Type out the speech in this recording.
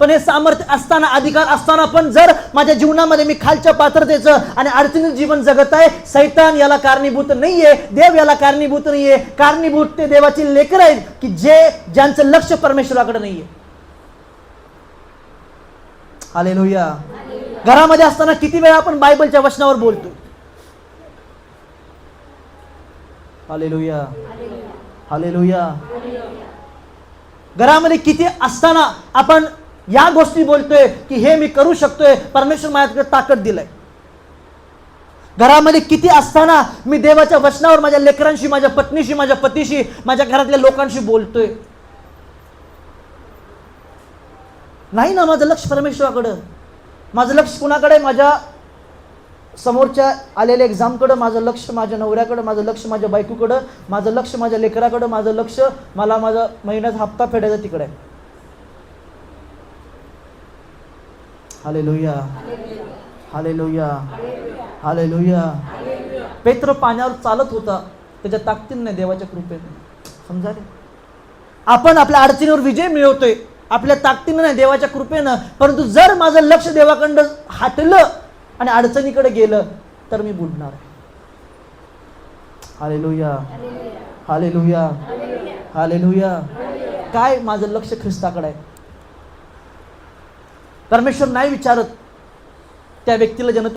पण हे सामर्थ्य असताना, अधिकार असताना पण जर माझ्या जीवनामध्ये मी खालच्या पात्रतेचं आणि अडचणीचं जीवन जगत आहे, सैतान याला कारणीभूत नाहीये, देव याला कारणीभूत नाहीये. कारणीभूत ते देवाची लेकरं आहेत की ज्यांचं लक्ष परमेश्वराकडे नाहीये. हालेलुया. घरामध्ये असताना किती वेळा आपण बायबलच्या वचनावर बोलतो. Hallelujah, hallelujah. घरामध्ये किती असताना आपण या गोष्टी बोलतोय की हे मी करू शकतोय, परमेश्वर माझ्याकडे ताकद दिलाय. घरामध्ये किती असताना मी देवाच्या वचनावर माझ्या लेकरांशी, माझ्या पत्नीशी, माझ्या पतीशी, माझ्या घरातल्या लोकांशी बोलतोय. नाही ना, माझं लक्ष परमेश्वराकडं. माझं लक्ष कुणाकडे? माझ्या समोरच्या आलेल्या एक्झामकडं, माझं लक्ष माझ्या नवऱ्याकडं, माझं लक्ष माझ्या बायकोकडं, माझं लक्ष माझ्या लेकराकडं, माझं लक्ष मला माझा महिन्याचा हप्ता फेडायचा तिकडे आहे. Hallelujah, hallelujah, hallelujah. पेत्र पाण्यावर चालत होता, त्याच्या ताकदीने नाही, देवाच्या कृपेने. समजा रे, आपण आपल्या अडचणीवर विजय मिळवतोय आपल्या ताकदीने नाही, देवाच्या कृपेनं. परंतु जर माझं लक्ष देवाकडं हटलं आणि अडचणीकडे गेलं तर मी बुडणार आहे. Hallelujah, hallelujah, hallelujah. काय माझं लक्ष ख्रिस्ताकडे आहे. परमेश्वर नाही विचारत त्या व्यक्तीला ज्यानं